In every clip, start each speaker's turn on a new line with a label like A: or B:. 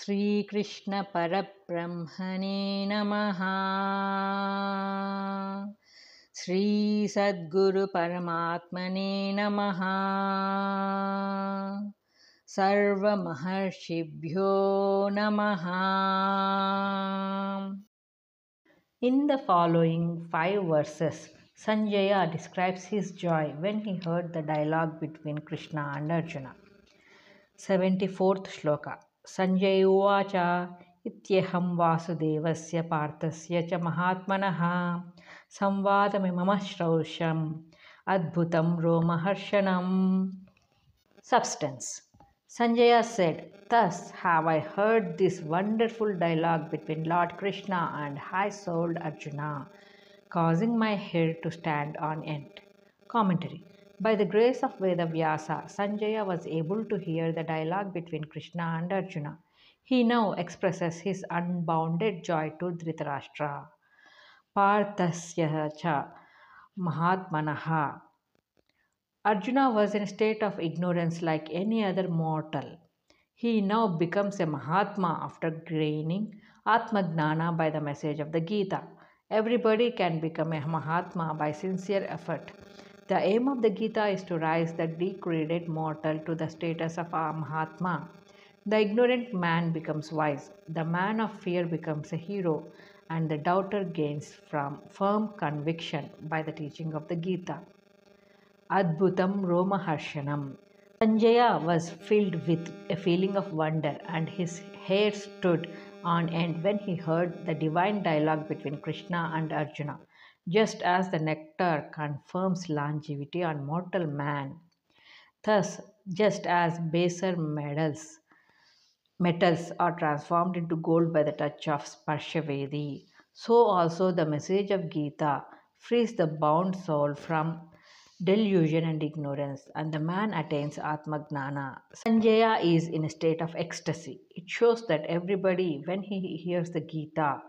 A: Sri Krishna Parabrahmane Namaha. Sri Sadguru Paramatmane Namaha. Sarva Maharshibhyo Namaha. In the following 5 verses, Sanjaya describes his joy when he heard the dialogue between Krishna and Arjuna. 74th shloka Sanjay उवाच इत्यहं वासुदेवस्य पार्थस्य च महात्मनः संवादमिमम श्रौष्यम् अद्भुतं रोमहर्षणम्. Substance. Sanjaya said, "Thus have I heard this wonderful dialogue between Lord Krishna and high-souled Arjuna, causing my hair to stand on end." Commentary. By the grace of Vedavyasa, Sanjaya was able to hear the dialogue between Krishna and Arjuna. He now expresses his unbounded joy to Dhritarashtra. Parthasya cha Mahatmanaha. Arjuna was in a state of ignorance like any other mortal. He now becomes a Mahatma after gaining Atmagnana by the message of the Gita. Everybody can become a Mahatma by sincere effort. The aim of the Gita is to raise the degraded mortal to the status of a Mahatma. The ignorant man becomes wise, the man of fear becomes a hero, and the doubter gains from firm conviction by the teaching of the Gita. Adbhutam Romaharshanam. Sanjaya was filled with a feeling of wonder and his hair stood on end when he heard the divine dialogue between Krishna and Arjuna. Just as the nectar confers longevity on mortal man, thus, just as baser metals are transformed into gold by the touch of Sparshavedi, so also the message of Gita frees the bound soul from delusion and ignorance, and the man attains Atmagnana. Sanjaya is in a state of ecstasy. It shows that everybody, when he hears the Gita,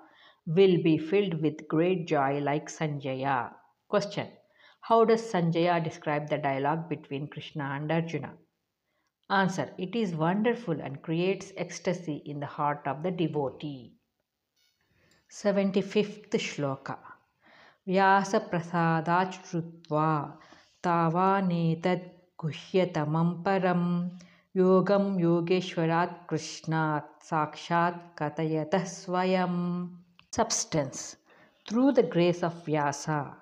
A: will be filled with great joy like Sanjaya. Question. How does Sanjaya describe the dialogue between Krishna and Arjuna? Answer. It is wonderful and creates ecstasy in the heart of the devotee. 75th Shloka. व्यासप्रसादाच्छ्रुत्वा तावानेतद् गुह्यतमं परं योगं योगेश्वरात् कृष्णात् साक्षात् कथयतः स्वयं. Substance. Through the grace of Vyasa,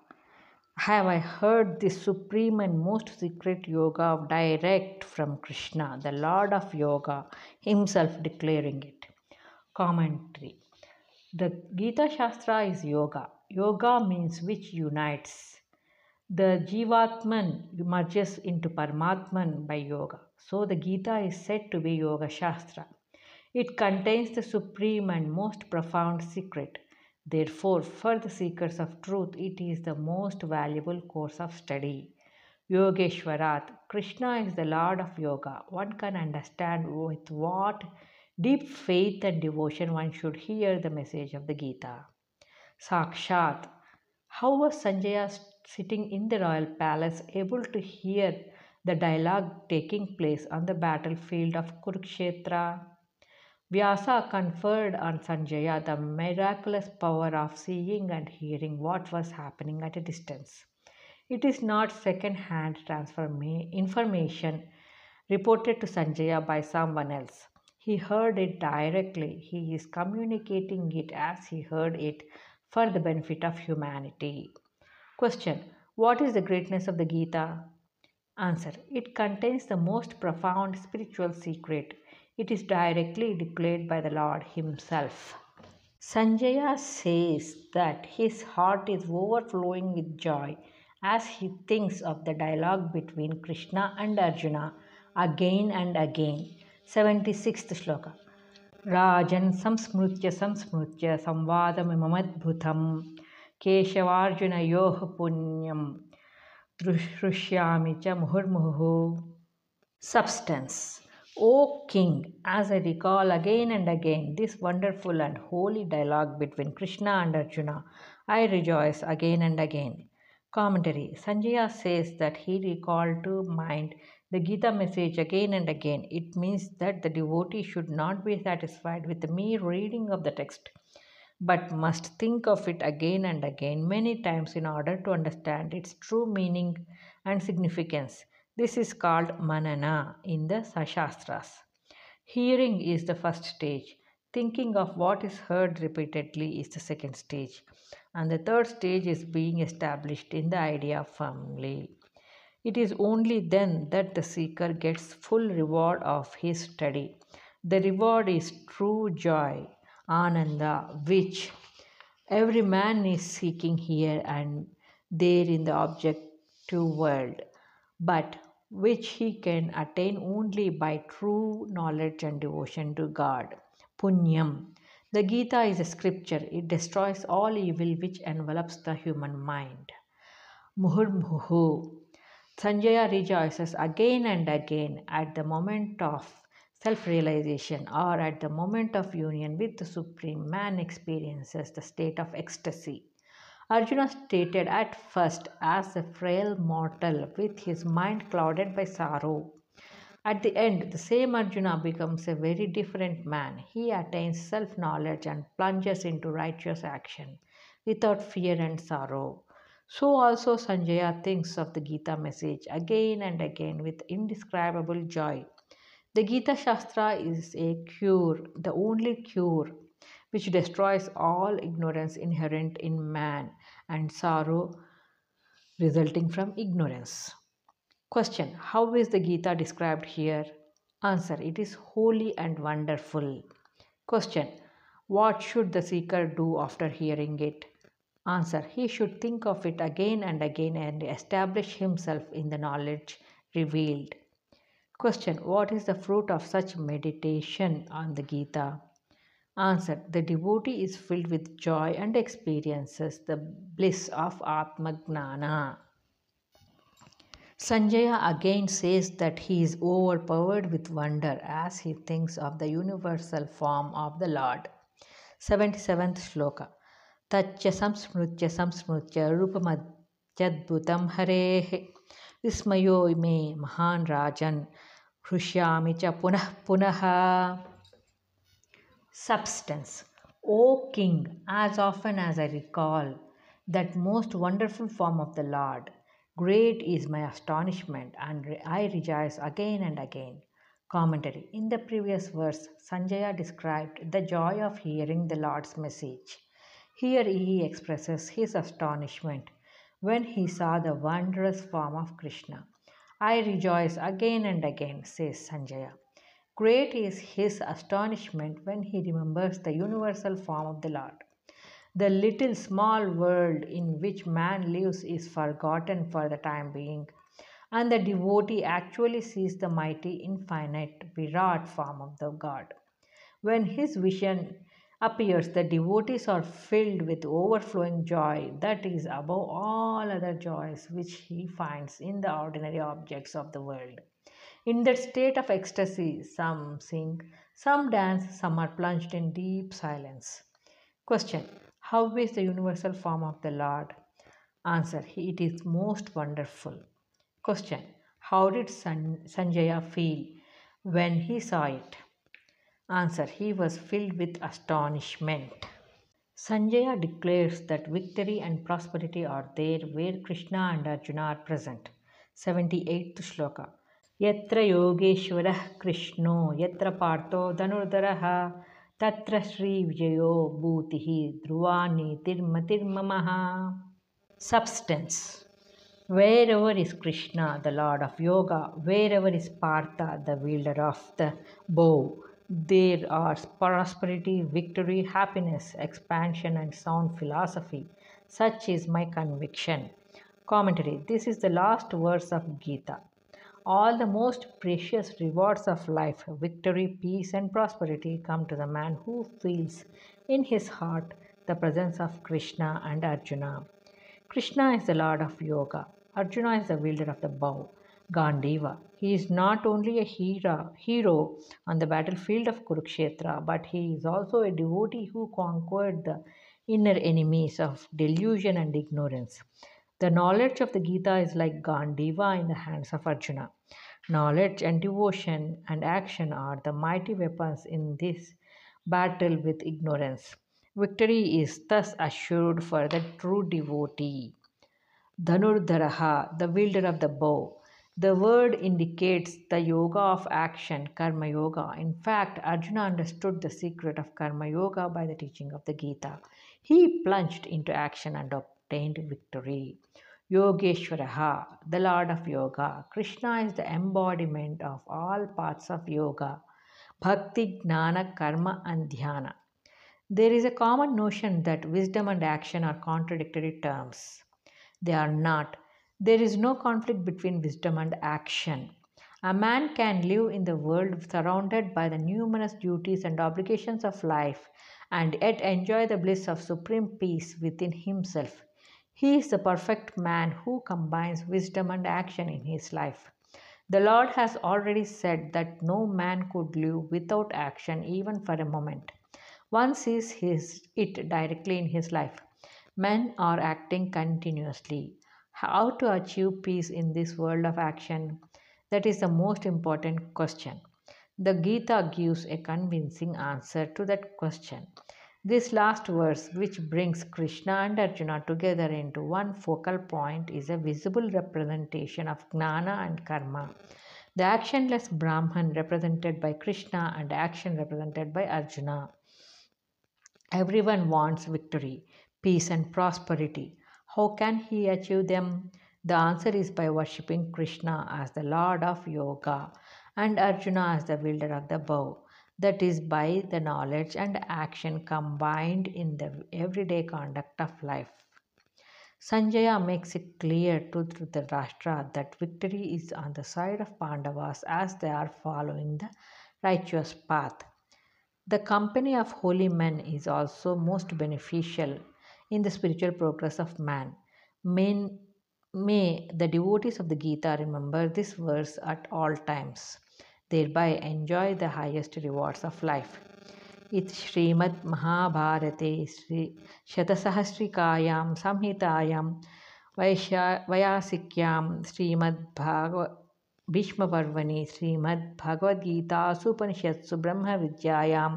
A: have I heard this supreme and most secret yoga direct from Krishna, the Lord of Yoga, himself declaring it. Commentary. The Gita Shastra is yoga. Yoga means which unites. The Jivatman merges into Paramatman by yoga. So the Gita is said to be Yoga Shastra. It contains the supreme and most profound secret. Therefore, for the seekers of truth, it is the most valuable course of study. Yogeshwarat, Krishna is the Lord of Yoga. One can understand with what deep faith and devotion one should hear the message of the Gita. Sakshat. How was Sanjaya sitting in the royal palace able to hear the dialogue taking place on the battlefield of Kurukshetra? Vyasa conferred on Sanjaya the miraculous power of seeing and hearing what was happening at a distance. It is not second-hand information reported to Sanjaya by someone else. He heard it directly. He is communicating it as he heard it for the benefit of humanity. Question. What is the greatness of the Gita? Answer. It contains the most profound spiritual secret. It is directly declared by the Lord Himself. Sanjaya says that his heart is overflowing with joy as he thinks of the dialogue between Krishna and Arjuna again and again. 76th Shloka. Rajan samsmrutya samvadamimamadbhutam keshavarjunayoh punyam drushyami cha muhurmuhu. Substance. O King, as I recall again and again this wonderful and holy dialogue between Krishna and Arjuna, I rejoice again and again. Commentary. Sanjaya says that he recalled to mind the Gita message again and again. It means that the devotee should not be satisfied with the mere reading of the text, but must think of it again and again many times in order to understand its true meaning and significance. This is called manana in the Shastras. Hearing is the first stage. Thinking of what is heard repeatedly is the second stage. And the third stage is being established in the idea firmly. It is only then that the seeker gets full reward of his study. The reward is true joy, ananda, which every man is seeking here and there in the objective world, but which he can attain only by true knowledge and devotion to God. Punyam. The Gita is a scripture. It destroys all evil which envelops the human mind. Muhurmuhu. Sanjaya rejoices again and again at the moment of self realization or at the moment of union with the Supreme. Man experiences the state of ecstasy. Arjuna stated at first as a frail mortal with his mind clouded by sorrow. At the end, the same Arjuna becomes a very different man. He attains self knowledge and plunges into righteous action without fear and sorrow. So also Sanjaya thinks of the Gita message again and again with indescribable joy. The Gita Shastra is a cure, the only cure, which destroys all ignorance inherent in man and sorrow resulting from ignorance. Question: how is the Gita described here? Answer: it is holy and wonderful. Question: what should the seeker do after hearing it? Answer: he should think of it again and again and establish himself in the knowledge revealed. Question: what is the fruit of such meditation on the Gita? Answer: the devotee is filled with joy and experiences the bliss of Atmagnana. Sanjaya again says that he is overpowered with wonder as he thinks of the universal form of the Lord. 77th Shloka. Taccha samsmrutya samsmrutya rupamadyadbhutam harehe vismayo me mahan rajan hrishyami cha punah punaha. Substance. O King, as often as I recall that most wonderful form of the Lord, great is my astonishment and I rejoice again and again. Commentary. In the previous verse, Sanjaya described the joy of hearing the Lord's message. Here he expresses his astonishment when he saw the wondrous form of Krishna. I rejoice again and again, says Sanjaya. Great is his astonishment when he remembers the universal form of the Lord. The little small world in which man lives is forgotten for the time being, and the devotee actually sees the mighty, infinite, Virat form of the God. When his vision appears, the devotees are filled with overflowing joy that is above all other joys which he finds in the ordinary objects of the world. In that state of ecstasy, some sing, some dance, some are plunged in deep silence. Question: how is the universal form of the Lord? Answer: it is most wonderful. Question: how did Sanjaya feel when he saw it? Answer: he was filled with astonishment. Sanjaya declares that victory and prosperity are there where Krishna and Arjuna are present. 78th Shloka. Yatra Yogeshwarah Krishno Yatra Partho Dhanurdharaha Tatra Sri Vijayo Bhutihi Dhruvani Tirmatirmamaha. Substance. Wherever is Krishna, the Lord of Yoga, wherever is Partha, the wielder of the bow, there are prosperity, victory, happiness, expansion, and sound philosophy. Such is my conviction. Commentary. This is the last verse of Gita. All the most precious rewards of life, victory, peace, and prosperity come to the man who feels in his heart the presence of Krishna and Arjuna. Krishna is the Lord of Yoga. Arjuna is the wielder of the bow, Gandiva. He is not only a hero on the battlefield of Kurukshetra, but he is also a devotee who conquered the inner enemies of delusion and ignorance. The knowledge of the Gita is like Gandiva in the hands of Arjuna. Knowledge and devotion and action are the mighty weapons in this battle with ignorance. Victory is thus assured for the true devotee. Dhanurdharaha, the wielder of the bow. The word indicates the yoga of action, Karma Yoga. In fact, Arjuna understood the secret of Karma Yoga by the teaching of the Gita. He plunged into action and obtained victory. Yogeshwaraha, the Lord of Yoga. Krishna is the embodiment of all paths of yoga: Bhakti, Gnana, Karma, and Dhyana. There is a common notion that wisdom and action are contradictory terms. They are not. There is no conflict between wisdom and action. A man can live in the world surrounded by the numerous duties and obligations of life and yet enjoy the bliss of supreme peace within himself. He is the perfect man who combines wisdom and action in his life. The Lord has already said that no man could live without action even for a moment. One sees it directly in his life. Men are acting continuously. How to achieve peace in this world of action? That is the most important question. The Gita gives a convincing answer to that question. This last verse, which brings Krishna and Arjuna together into one focal point, is a visible representation of Gnana and Karma. The actionless Brahman represented by Krishna and action represented by Arjuna. Everyone wants victory, peace, and prosperity. How can he achieve them? The answer is by worshipping Krishna as the Lord of Yoga and Arjuna as the wielder of the bow. That is, by the knowledge and action combined in the everyday conduct of life. Sanjaya makes it clear to Dhritarashtra that victory is on the side of Pandavas as they are following the righteous path. The company of holy men is also most beneficial in the spiritual progress of man. May the devotees of the Gita remember this verse at all times, thereby enjoy the highest rewards of life. It Srimad Mahabharate Sri Shatasahasrikayam Samhitayam Vayasikyam Srimad भीष्मपर्वणि श्रीमद्भगवद्गीतासूपनिषत्सु ब्रह्मविद्यायां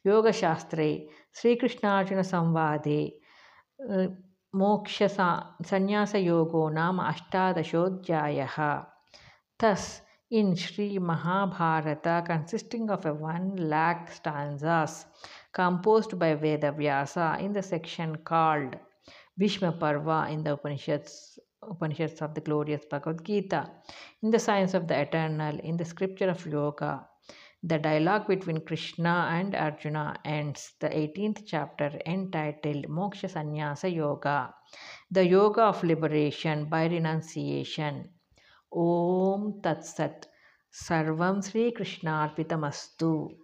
A: योगशास्त्रे श्रीकृष्णार्जुनसंवादे मोक्षसंन्यासयोगो नाम अष्टादशोऽध्यायः. Thus, in Sri Mahabharata, consisting of 1 lakh stanzas composed by Vedavyasa in the section called Bhishma Parva in the Upanishads of the glorious Bhagavad Gita, in the science of the eternal, in the scripture of yoga, the dialogue between Krishna and Arjuna ends the 18th chapter entitled Moksha Sannyasa Yoga, the yoga of liberation by renunciation. Om Tat Sat. Sarvam Sri Krishnarpitamastu.